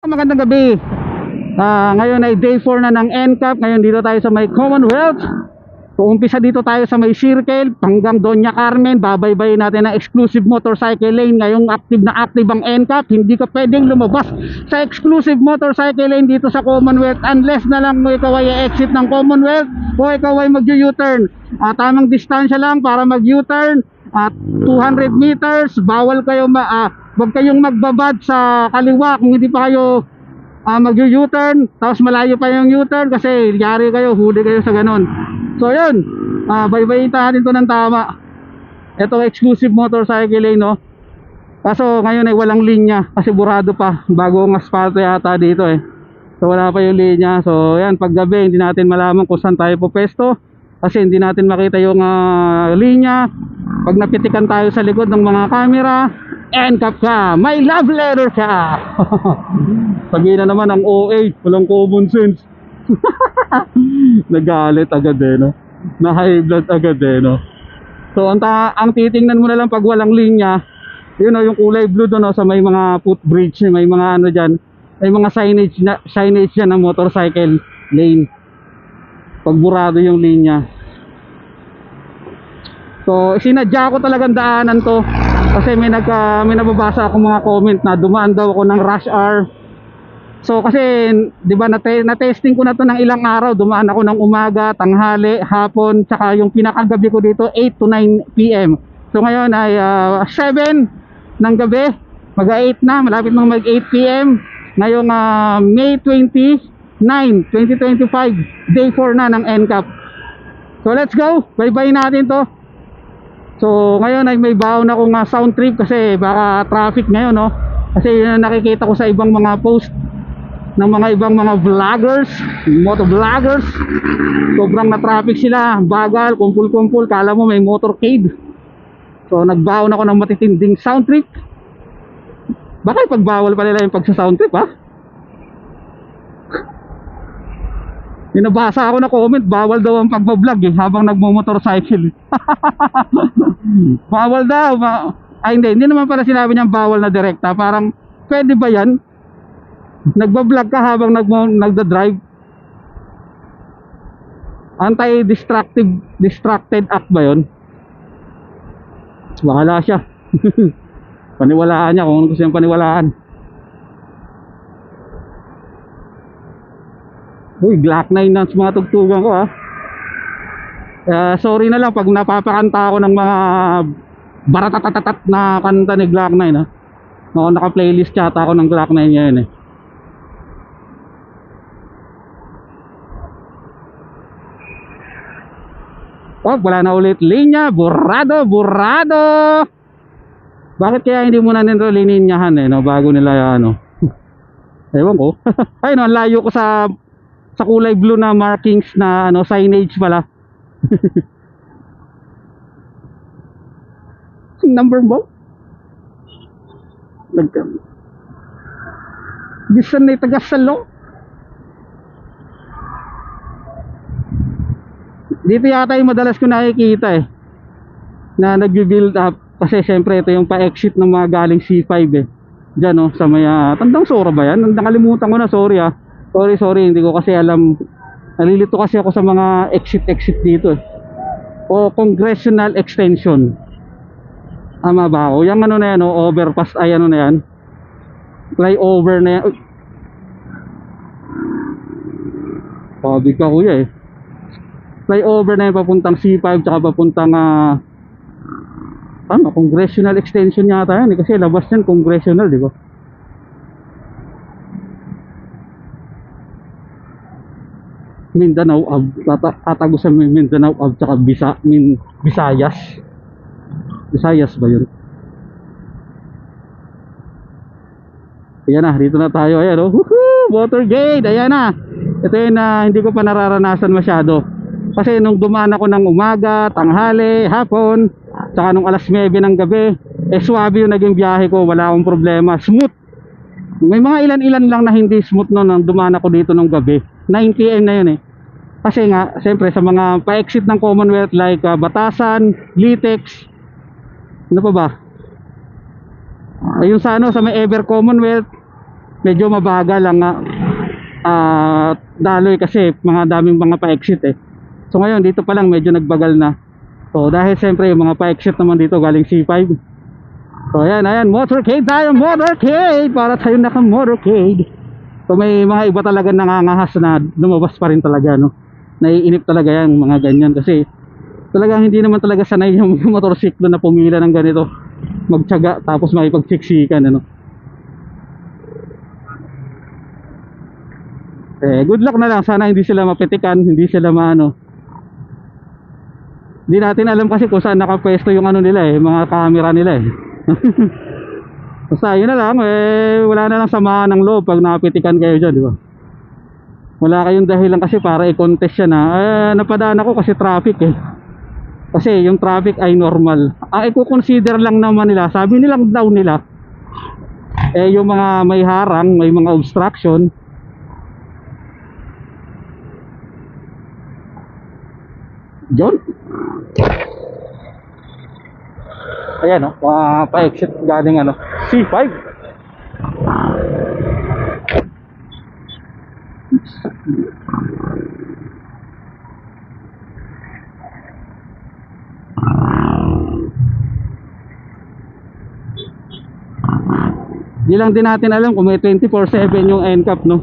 Magandang gabi. Ngayon ay day 4 na ng NCAP. Ngayon dito tayo sa may Commonwealth. So umpisa dito tayo sa may Circle hanggang Doña Carmen. Babaybayin natin ang exclusive motorcycle lane. Ngayong active na active ang NCAP. Hindi ka pwedeng lumabas sa exclusive motorcycle lane dito sa Commonwealth unless na lang mo ikaw ay exit ng Commonwealth o ikaw ay mag-U-turn. Tamang distansya lang para mag-U-turn. At 200 meters, bawal kayo wag kayong magbabad sa kaliwa kung hindi pa kayo mag-U-turn, tapos malayo pa yung U-turn kasi yari kayo, huli kayo sa ganon. So yun, baybayin natin to ng tama. Ito exclusive motorcycle lane, no? Kaso ngayon ay walang linya kasi burado pa, bagong asfalto yata dito eh. So wala pa yung linya. So yan, pag gabi hindi natin malaman kung saan tayo pupesto kasi hindi natin makita yung linya. Pag napitikan tayo sa likod ng mga camera, NCAP ka, may love letter ka. Sabihin na naman ang OA, walang common sense. Nagalit agad eh, no? Na high blood agad eh, no? So ang titingnan mo na lang pag walang linya, yun know, yung kulay blue doon, no, sa may mga footbridge, may mga ano dyan, may mga signage dyan ng motorcycle lane pag burado yung linya. So sinadya ko talagang daanan to kasi may nababasa ako mga comment na dumaan daw ako ng rush hour. So kasi 'di ba na-testing ko na to ng ilang araw, dumaan ako ng umaga, tanghali, hapon, tsaka yung pinakagabi ko dito 8 to 9 PM. So ngayon ay 7 ng gabi, mag-8 na, malapit nang mag 8 PM. Ngayong May 29, 2025, day 4 na ng NCAP. So let's go, bye-bye natin to. So ngayon ay may baon akong sound trip kasi baka traffic ngayon, no? Kasi yun ang nakikita ko sa ibang mga post ng mga ibang mga vloggers, motor vloggers. Sobrang na traffic sila, bagal, kumpul-kumpul, kala mo may motorcade. So nagbaon ako ng matitinding sound trip. Bakit pagbawal pa nila yung pagsa sound trip, ha? Ninabasa ako na comment, bawal daw ang pagbablog eh, habang nagmo-motorcycle. Bawal daw. Ay hindi naman pala sinabi niyang bawal na direkta. Parang pwede ba yan? Nagbablog ka habang nagda-drive? Distracted act ba yun? Bahala siya. Paniwalaan niya kung ano gusto niyang paniwalaan. Uy, Glock 9 na mga tugtugan ko, ha. Sorry na lang pag napapakanta ako ng mga baratatatat na kanta ni Glock 9, ha. Naka-playlist yata ako ng Glock 9 ngayon eh. Oh, wala na ulit linya, burado. Bakit kaya hindi mo na nito lininyahan eh, no, bago nila ano. Ewan ko. Ay no, layo ko sa kulay blue na markings na ano, signage pala. Number mo? Bisan na taga-salo. Dito yata yung madalas ko nakikita eh, na nag-build up. Kasi syempre ito yung pa-exit ng mga galing C5 eh. Diyan, no, sa may Tandang Sora ba yan? Nakalimutan ko na, sorry ah. Sorry, hindi ko kasi alam. Nalilito kasi ako sa mga exit dito eh. O Congressional Extension. Tama ba ako? Yung ano na yan, no, overpass, ay ano na yan, flyover na yan. Pabig ka kuya eh. Flyover na yan papuntang C5 tsaka papuntang Congressional Extension yata yan eh, kasi labas yan Congressional, di ba? Mindanao tatago sa Mindanao tsaka Visayas ba yun? Ayan na, dito na tayo. Ayan, oh. Woohoo! Motorcade, ayan na. Ito yun na hindi ko pa nararanasan masyado. Kasi nung dumaan ako ng umaga, tanghali, hapon, saka nung alas 9 ng gabi, swabe yung naging biyahe ko, wala akong problema, smooth. May mga ilan lang na hindi smooth nung dumaan ako dito nung gabi. 9 PM na yun eh. Kasi nga, siyempre sa mga pa-exit ng Commonwealth like Batasan, Litex, ano pa ba? Ayun sa may Ever Commonwealth, medyo mabagal ang daloy kasi mga daming mga pa-exit eh. So ngayon dito pa lang medyo nagbagal na. So dahil siyempre yung mga pa-exit naman dito galing C5. So ayan, motorcade tayo, motorcade! Para tayo naka-motorcade. So may mga iba talaga nangangahas na lumabas pa rin talaga, no? Naiinip talaga yan, mga ganyan. Kasi talagang hindi naman talaga sanay yung motorsiklo na pumila ng ganito. Magtiyaga, tapos makipagsiksikan, ano? Good luck na lang. Sana hindi sila mapitikan, hindi sila maano. Hindi natin alam kasi kung saan nakapwesto yung ano nila eh, mga camera nila eh. Basta yun na lang, wala na lang samahan ng loob pag napitikan kayo dyan, di ba? Wala kayong dahilan kasi para i-contest yan ha. Napadaan ako kasi traffic eh. Kasi yung traffic ay normal. Ang i-consider lang naman nila, sabi nilang daw nila, yung mga may harang, may mga obstruction. John? Ayan o, pa-exit galing ano, C5. Di lang din natin alam kung may 24/7 yung NCAP, no?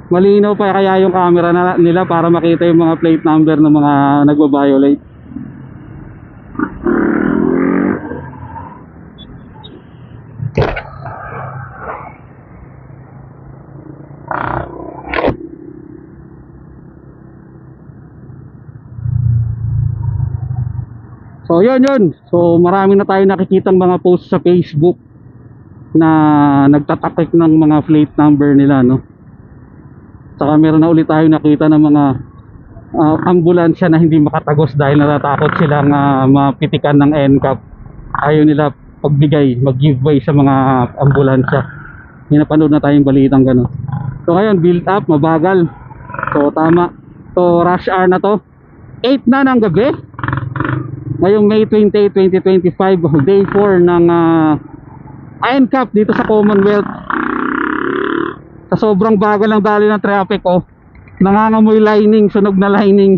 Malinaw pa kaya yung camera nila para makita yung mga plate number ng mga nagbabiolate. So yun. So marami na tayo nakikitang mga post sa Facebook na nagtatakik ng mga plate number nila, no? Saka meron na ulit tayo nakita ng mga ambulansya na hindi makatagos dahil natatakot silang mapitikan ng NCAP. Ayaw nila pagbigay, mag-giveaway sa mga ambulansya. Napanood na tayong balitang gano'n. So ngayon, build up, mabagal. So tama. So rush hour na to. 8 na ng gabi. Ngayong May 28, 2025, day 4 ng NCAP dito sa Commonwealth. Sa sobrang bagal ng dali ng traffic, nangangamoy lining, sunog na lining.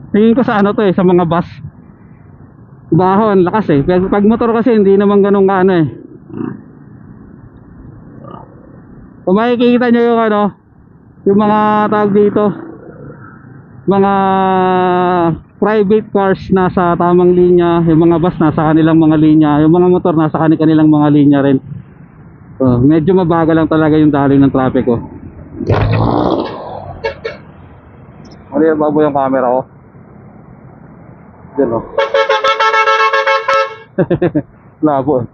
Tingin ko sa ano to sa mga bus. Bahon, lakas eh. Pag motor kasi hindi naman ganun ka eh. Kung makikita nyo yung yung mga tawag dito, mga private cars nasa tamang linya, yung mga bus nasa kanilang mga linya, yung mga motor nasa kanilang mga linya rin. So, medyo mabagal lang talaga yung daloy ng traffic ko. Ano yung babo yung camera ko? Diyan labo.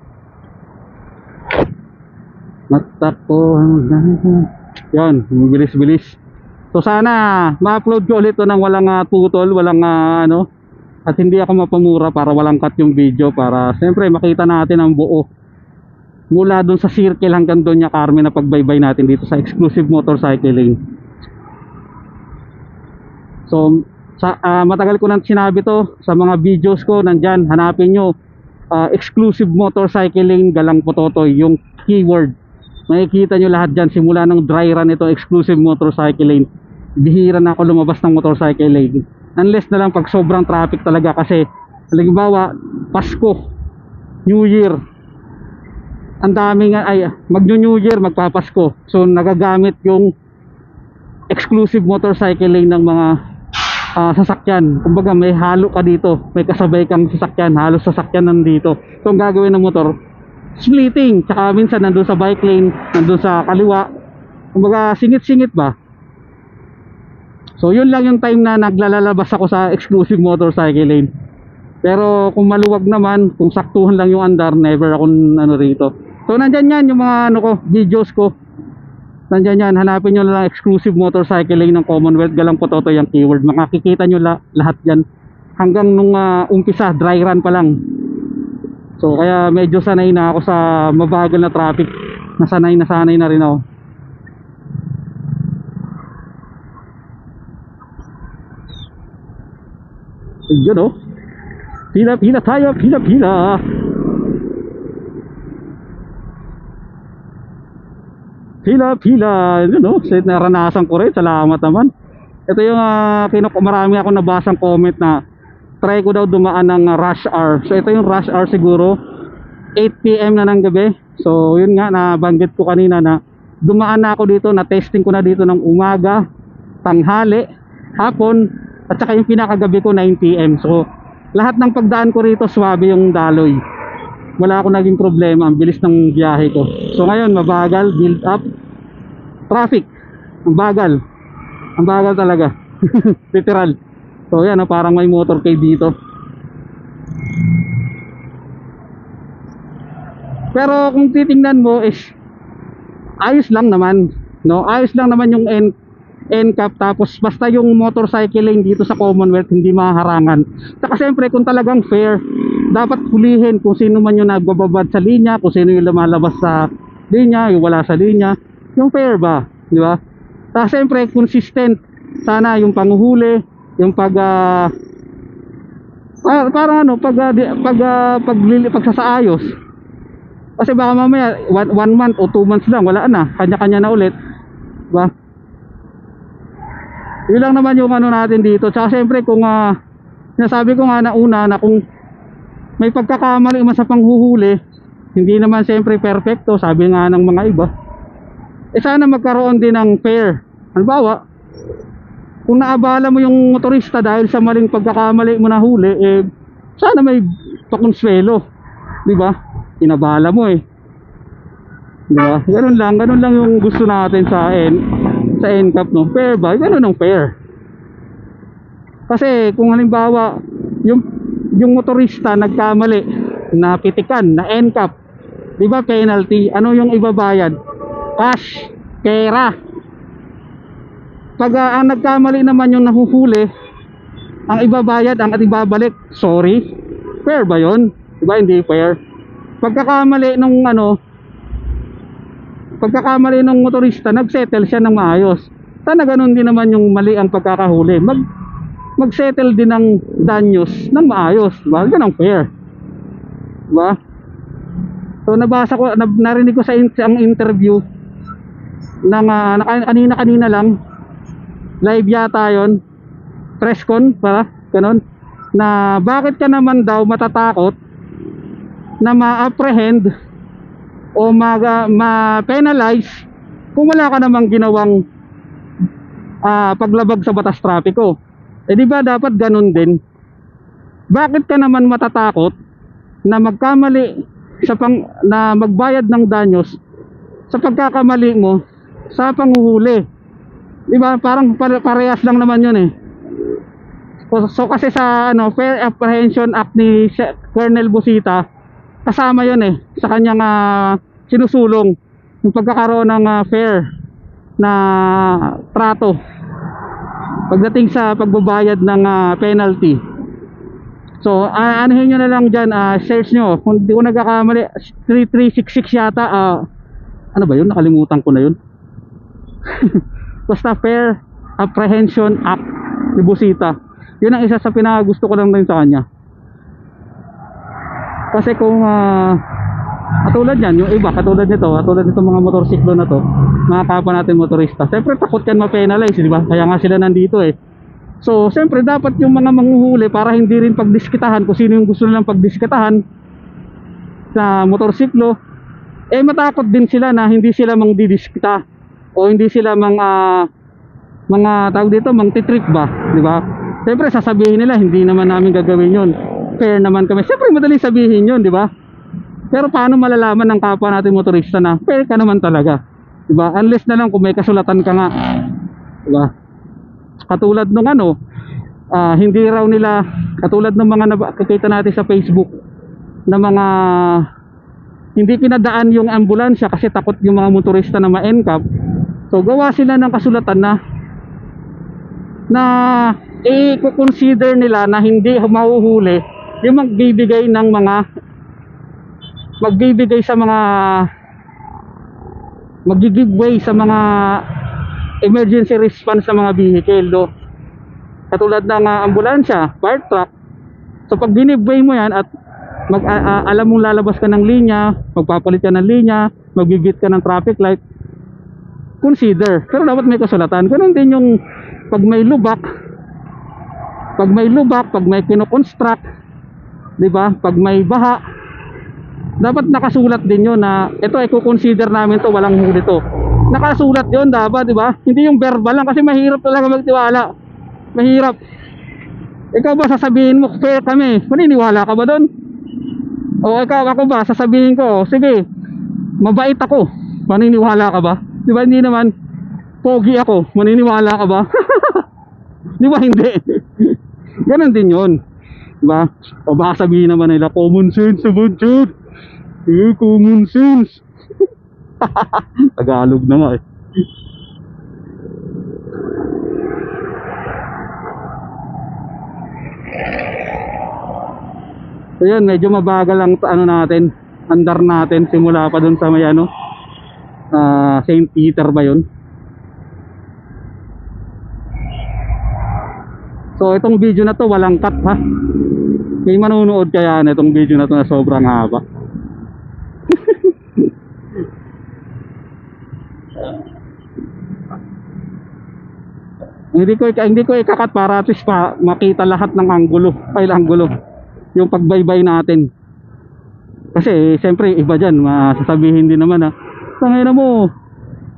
Matako. Yan, bilis-bilis. So sana ma-upload ko ulit to ng walang tutol, walang at hindi ako mapamura para walang cut yung video, para siyempre makita natin ang buo mula dun sa circle hanggang Doña Carmen na pagbaybay natin dito sa exclusive motorcycling. So matagal ko nang sinabi to sa mga videos ko, nandyan, hanapin nyo exclusive motorcycling Galang Pototoy, yung keyword. Makikita nyo lahat dyan, simula ng dry run ito exclusive motorcycling. Bihira na ako lumabas ng motorcycle lane, unless na lang pag sobrang traffic talaga. Kasi halimbawa Pasko, New Year, ang daming mag-New Year, magpapasko, so nagagamit yung exclusive motorcycle lane ng mga sasakyan. Kumbaga may halo ka dito, may kasabay kang sasakyan, halos sasakyan nandito. So ang gagawin ng motor, splitting, tsaka minsan nandun sa bike lane, nandun sa kaliwa, kumbaga singit-singit ba. So yun lang yung time na naglalabas ako sa exclusive motorcycle lane. Pero kung maluwag naman, kung saktuhan lang yung andar, never akong rito. So nandyan yan yung mga videos ko. Nandyan yan, hanapin nyo lang exclusive motorcycle lane ng Commonwealth Galang Pototoy yung keyword. Makikita nyo lahat yan. Hanggang nung umpisa, dry run pa lang. So kaya medyo sanay na ako sa mabagal na traffic. Nasanay na rin ako. Yun pila tayo, pila. Pila, yun, no? Naranasan ko rin, salamat naman. Ito yung marami ako nabasang comment na try ko daw dumaan ng rush hour. So ito yung rush hour siguro 8 PM na ng gabi. So yun nga, nabanggit ko kanina na dumaan na ako dito, na testing ko na dito ng umaga, tanghali, hapon, at saka yung pinakagabi ko 9 PM. So lahat ng pagdaan ko rito swabe yung daloy, wala ako naging problema, ang bilis ng biyahe ko. So ngayon mabagal, build up traffic, ang bagal talaga. Literal. So yan, parang may motorcade dito. Pero kung titingnan mo is ayos lang naman, no? Ayos lang naman yung NCAP, tapos basta yung motorcycle lane dito sa Commonwealth hindi mahaharangan. Saka siyempre kung talagang fair, dapat hulihin kung sino man yung nagbababad sa linya, kung sino yung lumalabas sa linya, yung wala sa linya, yung fair ba, di ba? Saka siyempre consistent sana yung panguhuli, yung parang ano, pagsasaayos. Kasi baka mamaya 1 month o 2 months lang, wala na, kanya-kanya na ulit, diba? Yun lang naman yung ano natin dito. Tsaka siyempre kung sinasabi ko nga na una, na kung may pagkakamali man sa panghuhuli, hindi naman siyempre perfecto, sabi nga ng mga iba, sana magkaroon din ng fair. Halimbawa, kung naabala mo yung motorista dahil sa maling pagkakamali mo na huli, sana may pakonsuelo, di ba? Inabala mo di ba? Ganun lang yung gusto natin sa NCAP, no? Fair ba? Ganun ang fair. Kasi kung halimbawa yung motorista nagkamali, napitikan na NCAP, di ba, penalty, ano yung ibabayad? Cash, pera. Pag ang nagkamali naman yung nahuhuli, ang ibabayad, ang ibabalik, sorry. Fair ba yun? Diba hindi fair? Pagkakamali nung motorista, nagsettle siya ng maayos. Sana ganun din naman yung mali ang pagkakahuli, magsettle din ng danyos ng maayos, diba? Ganun fair, diba? So narinig ko sa ang interview ng kanina lang, live yata yon, press con para ganun, na bakit ka naman daw matatakot na ma-apprehend o ma-penalize kung wala ka namang ginawang paglabag sa batas trapiko. Di ba dapat ganun din? Bakit ka naman matatakot na magkamali na magbayad ng danyos sa pagkakamali mo sa panghuhuli? Di ba parang parehas lang naman yun So kasi sa Fair Apprehension Act ni Colonel Busita, kasama yun sa kanyang sinusulong yung pagkakaroon ng fair na trato pagdating sa pagbabayad ng penalty. So anuhin nyo na lang dyan, search nyo kung di ko nagkakamali, 3366 yata, ano ba yun, nakalimutan ko na yun. Basta Fair Apprehension Act ni Busita, yun ang isa sa pinakagusto ko lang din sa kanya. Kasi kung katulad yan, yung iba, katulad nito mga motorsiklo na to, mga kapwa natin motorista, siyempre takot yan ma-penalize, di ba? Kaya nga sila nandito So siyempre dapat yung mga manghuhuli, para hindi rin pagdiskitahan kung sino yung gusto nilang pagdiskitahan sa motorsiklo, matakot din sila na hindi sila mangdidiskita o hindi sila mga tawag dito, mangtitrip ba, di ba? Siyempre sasabihin nila hindi naman namin gagawin yun, fair naman kami. Siyempre madali sabihin yun, di ba? Pero paano malalaman ng kapwa natin motorista na fair ka naman talaga, di ba? Unless na lang kung may kasulatan ka nga, di ba? Katulad nung hindi raw nila, katulad ng mga nakikita natin sa Facebook na mga hindi pinadaan yung ambulansya kasi takot yung mga motorista na ma-NCAP. So gawa sila ng kasulatan na i-consider nila na hindi mahuhuli yung magbibigay mag-giveaway sa mga emergency response sa mga vehicle katulad ng ambulansya, fire truck. So pag giveaway mo yan at alam mong lalabas ka ng linya, magpapalit ka ng linya, magbibit ka ng traffic light, consider. Pero dapat may kasulatan. Ganun din yung pag may lubak, pag may kino-construct, 'di ba? Pag may baha, dapat nakasulat din 'yon na ito ay ko-consider namin to, walang huli to. Nakasulat 'yon dapat, 'di ba? Hindi yung verbal lang, kasi mahirap talaga magtiwala. Mahirap. Ikaw ba sasabihin mo, fair kami, maniniwala ka ba doon? O ikaw, ako ba sasabihin ko, sige, mabait ako, maniniwala ka ba? Di ba? Hindi naman, pogi ako, maniniwala ka ba? Di ba hindi? Ganon din yun, di ba? O baka sabihin naman nila, common sense naman dyan. Common sense. Tagalog naman eh. So yun, medyo mabagal ang ano natin, andar natin simula pa dun sa may ano, St. Peter ba yun? So itong video na to walang cut ha. May manunood kaya na itong video na to na sobrang haba. Hindi ko ikakat para at least pa makita lahat ng anggulo, file anggulo, yung pagbaybay natin. Kasi siyempre iba dyan, masasabihin din naman tangina mo,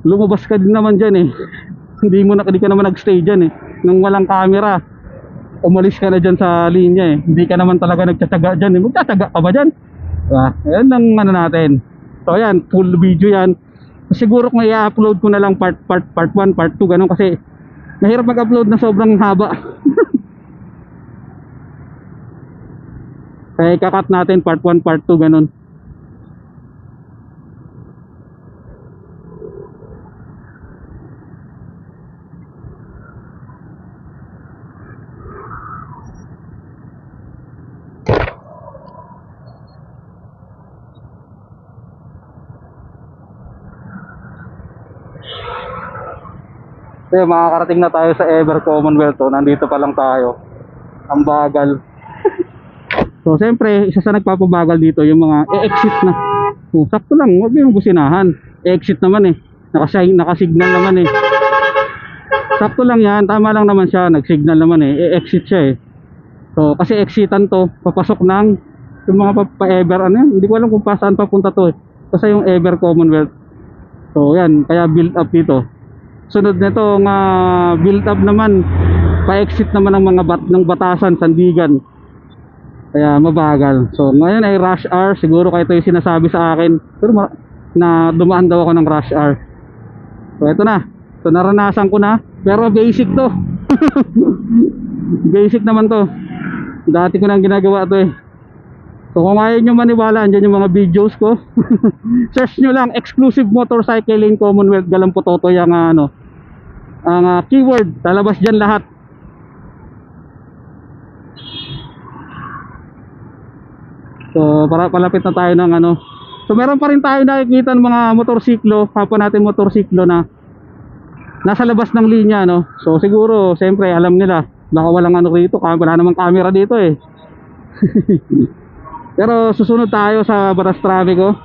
lumabas ka din naman dyan eh. Hindi ka naman nagstay dyan eh. Nung walang camera, umalis ka na dyan sa linya eh. Hindi ka naman talaga nagtsatsaga dyan eh. Magtsatsaga ka ba dyan? Ayan lang ano natin. So ayan, full video yan. Siguro kung i-upload ko na lang part 1, part 2, ganun, kasi mahirap mag-upload na sobrang haba. Kaya ikakat natin part 1, part 2, ganun. So makakarating na tayo sa Ever Commonwealth. Nandito pa lang tayo. Ang bagal. So siyempre, isa sa nagpapabagal dito yung mga e-exit na. Sakto lang, huwag yung businahan. E-exit naman eh. Nakasignal naman eh. Sakto lang yan, tama lang naman siya. Nag-signal naman eh. E-exit siya eh. So kasi exitan to, papasok ng yung mga pa-Ever ano yan. Hindi ko alam kung saan papunta to eh. Kasi yung Ever Commonwealth. So yan, kaya build up dito. Sunod nito nga build up naman, pa-exit naman ng mga ng Batasan, Sandigan. Kaya mabagal. So ngayon ay rush hour. Siguro kaya ito yung sinasabi sa akin. Pero na dumaan daw ako ng rush hour. So ito na. So naranasan ko na. Pero basic to. Basic naman to. Dati ko nang ginagawa to eh. So kung ayaw nyo maniwala, andyan yung mga videos ko. Search nyo lang, exclusive motorcycle in Commonwealth Galamputotoy ang ang keyword. Lalabas dyan lahat. So para palapit na tayo ng ano. So meron pa rin tayo nakikita ng mga motorsiklo, kapwa natin motorsiklo na nasa labas ng linya no. So siguro siyempre alam nila, baka walang ano rito, wala namang camera dito eh. Pero susunod tayo sa batas trapiko.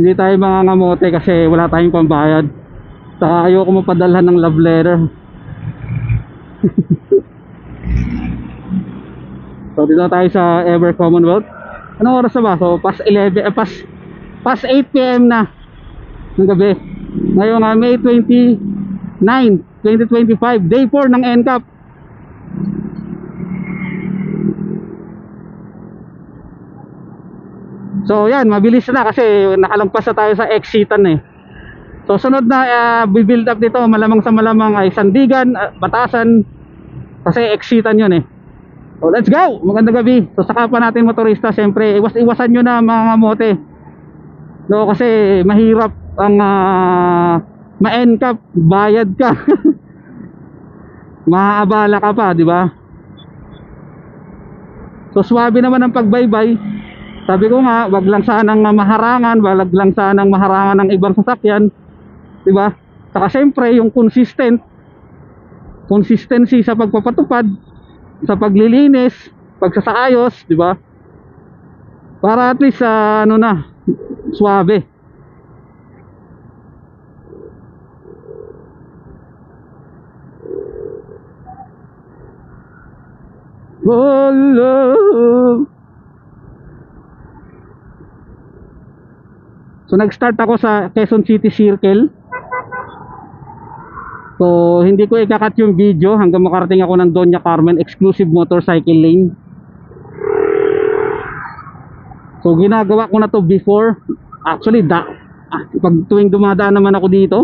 Hindi tayo mangangamote kasi wala tayong pambayad. Saka ayoko mapadalhan ng love letter. So dito tayo sa Ever Commonwealth. Anong oras na ba? So past 8 PM na ng gabi. Ngayon May 29, 2025, day 4 ng NCAP. So yan, mabilis na kasi nakalampas na tayo sa exitan eh. So sunod na build up dito, malamang sa malamang ay Sandigan, Batasan, kasi exitan yun eh. So let's go, magandang gabi. So sa kapwa natin motorista, siyempre iwasan nyo na mga mote. No, kasi mahirap ang ma-NCAP, bayad ka. Maaabala ka pa, di ba? So swabe naman ang pagbaybay. Sabi ko nga, wag lang sanang maharangan, wag lang sanang maharangan ng ibang sasakyan, 'di ba? Saka siyempre yung consistency sa pagpapatupad, sa paglilinis, pagsasaayos, 'di ba? Para at least ano na, suabe. Oh, love. So nag-start ako sa Quezon City Circle. So hindi ko ikakat yung video hanggang makarating ako ng Doña Carmen exclusive motorcycle lane. So ginagawa ko na to before. Actually pag tuwing dumadaan naman ako dito,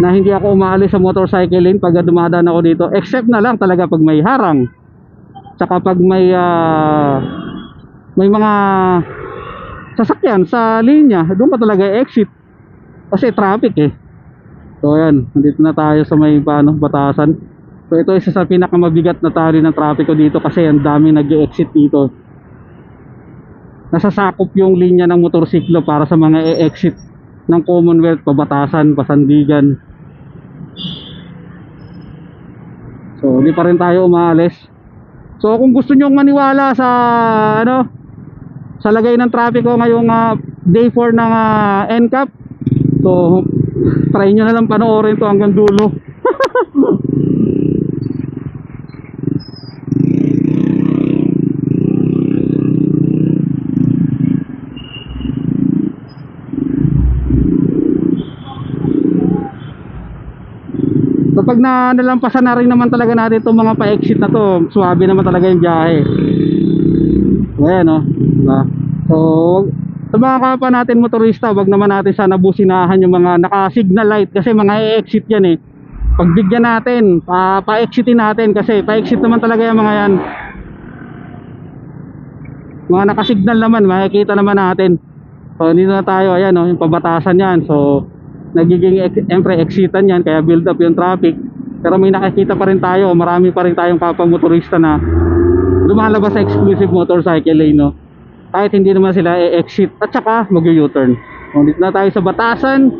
na hindi ako umaalis sa motorcycle lane pag dumadaan ako dito, except na lang talaga pag may harang, tsaka pag may mga sasakyan sa linya, doon ka talaga exit kasi traffic eh. So ayan, nandito na tayo sa may batasan. So ito isa sa pinakamabigat na tali ng trapiko dito kasi ang dami nag-e-exit dito. Nasasakop yung linya ng motorsiklo para sa mga e-exit ng Commonwealth, pabatasan, pasandigan. So hindi pa rin tayo umaalis. So kung gusto nyong maniwala sa sa lagay ng trapiko ngayong day 4 ng NCAP, so try nyo na lang panoorin to hanggang dulo. So pag nalampasan na rin naman talaga natin itong mga pa-exit na to, swabe naman talaga yung biyahe. Ayan o, diba? So sa mga kapwa natin motorista, wag naman natin sana businahan yung mga naka-signal light kasi mga e-exit yan eh. Pagbigyan natin, pa-exitin natin kasi pa-exit naman talaga yung mga yan. Mga naka-signal naman, makikita naman natin. So dito na tayo, ayan o, yung pabatasan yan. So nagiging exitan yan, kaya build up yung traffic. Pero may nakikita pa rin tayo, marami pa rin tayong kapwa motorista na lumalabas sa exclusive motorcycle lane, no? Kahit hindi naman sila e-exit at saka mag-u-turn. So dito na tayo sa batasan,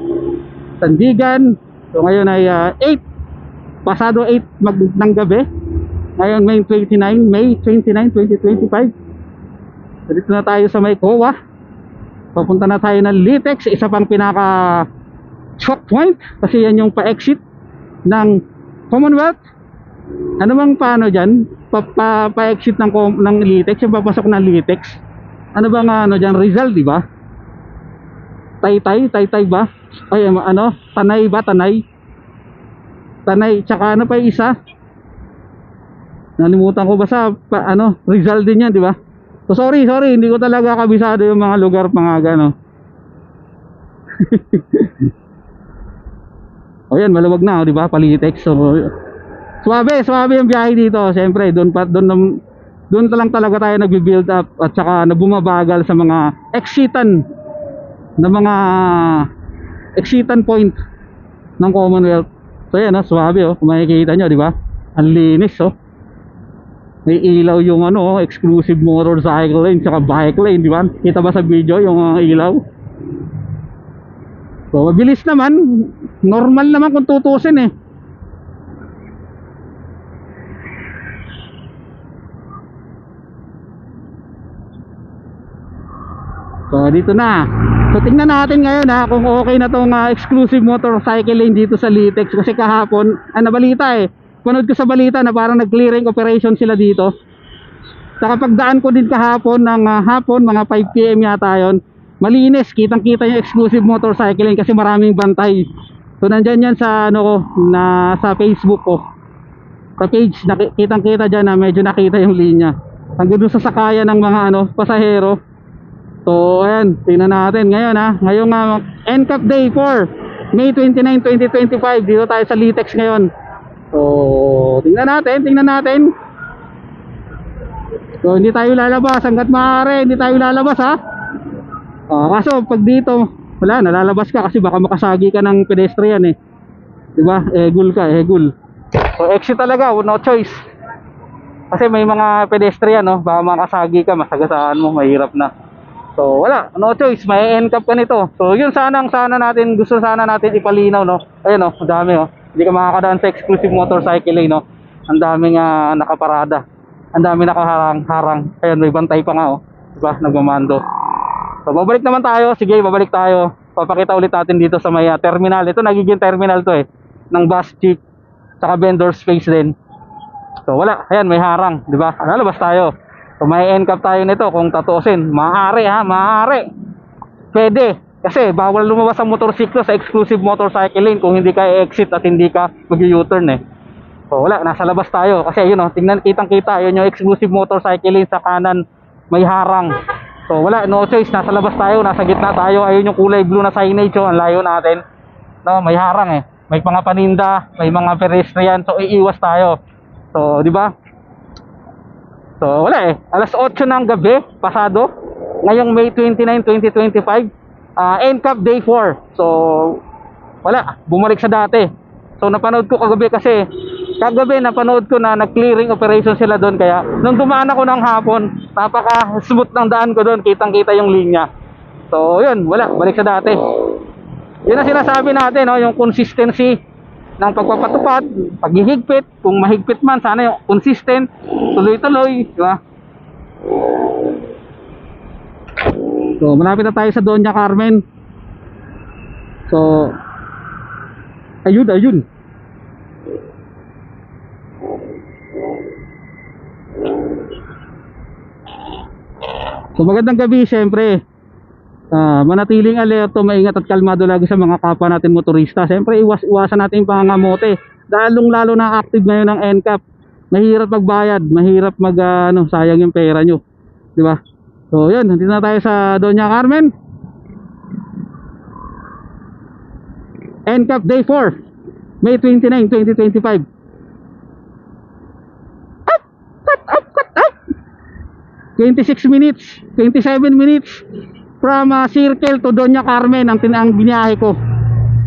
Sandigan. So ngayon ay 8 pasado 8 ng gabi. Ngayon May 29, 2025. So dito na tayo sa may COA. Papunta na tayo ng Litex, isa pang pinaka choke point kasi yan yung pa-exit ng Commonwealth. Ano bang paano dyan? Pa-exit ng Litex, yung papasok ng Litex. Ano bang dyan? Rizal, di ba? Taytay ba? Ay, Tanay ba? Tanay, tsaka ano pa yung isa? Nalimutan ko, basta Rizal din yan, di ba? So sorry, hindi ko talaga kabisado yung mga lugar mga gano. O yan, maluwag na, di ba? Palitex. So swabe yung biyahe dito. Siyempre, doon lang talaga tayo nagbi-build up at saka nabumabagal sa mga exitan point ng Commonwealth. So yan, swabe kung makikita nyo, di ba? Ang linis may ilaw yung exclusive motorcycle lane tsaka bike lane, di ba? Kita ba sa video yung ilaw? So mabilis naman, normal naman kung tutusin eh. So dito na. So tingnan natin ngayon kung okay na tong exclusive motorcycle lane dito sa Litex. Kasi kahapon, nabalita eh, panood ko sa balita na parang nag-clearing operation sila dito. Saka pagdaan ko din kahapon ng hapon, mga 5 PM yata yon, malinis, kitang kita yung exclusive motorcycle lane kasi maraming bantay. So nandyan yan sa sa Facebook ko, sa page, kitang kita dyan na medyo nakita yung linya hanggang doon sa sakayan ng mga pasahero. So ayan, tingnan natin ngayon ngayong NCAP Day 4 May 29, 2025. Dito tayo sa Litex ngayon. So tingnan natin. So hindi tayo lalabas hanggat maaari, hindi tayo lalabas kaso pag dito wala, nalalabas ka kasi baka makasagi ka ng pedestrian eh, diba? Egul. So exit talaga, no choice. Kasi may mga pedestrian baka makasagi ka, masagasaan mo, mahirap na. So wala, no choice, may NCAP ka nito. So yun gusto sana natin ipalinaw Ayun ang dami hindi ka makakadaan sa exclusive motorcycle lane Ang daming nakaparada, ang dami nakaharang. Ayun, may bantay pa nga diba, nagmamando. So babalik naman tayo, sige babalik tayo. Papakita ulit natin dito sa may terminal. Ito nagiging terminal to ng bus, jeep, saka vendor space din. So wala, ayan may harang, di ba? Lalabas tayo. So may NCAP tayo nito kung tatuusin. Maaari ha, maaari. Pwede. Kasi bawal lumabas ang motorsiklo sa exclusive motorcycle lane kung hindi ka i-exit at hindi ka mag-U-turn eh. So wala, nasa labas tayo. Kasi yun tingnan, kitang-kita, yun yung exclusive motorcycle lane sa kanan, may harang. So wala, no choice, nasa labas tayo, nasa gitna tayo. Ayun yung kulay blue na signage, ang layo natin. No, may harang eh. May mga paninda, may mga pedestrian, so iiwas tayo. So, di ba? So, wala eh. Alas 8 ng gabi, pasado. Ngayong May 29, 2025. NCAP Day 4. So, wala. Bumalik sa dati. So, napanood ko kagabi kasi kagabi napanood ko na nag-clearing operation sila doon. Kaya, nung dumaan ako ng hapon, napaka-smooth ng daan ko doon. Kitang-kita yung linya. So, yun. Wala. Balik sa dati. Yun ang sinasabi natin, no? Yung consistency ng pagpapatupad, paghihigpit, kung mahigpit man, sana yung consistent, tuloy-tuloy, di ba? So, malapit na tayo sa Doña Carmen. So, ayun. So, magandang gabi, syempre. Manatiling alerto, maingat at kalmado lagi sa mga kapwa natin motorista. Siyempre iwasan natin yung pangangamote. Lalong-lalo na active ngayon ng NCAP. Mahirap magbayad, mahirap sayang yung pera nyo, di ba? So yun, nandito na tayo sa Doña Carmen. NCAP Day 4, May 29, 2025. Cut up 26 minutes, 27 minutes from Circle to Doña Carmen ang biniyahe ko.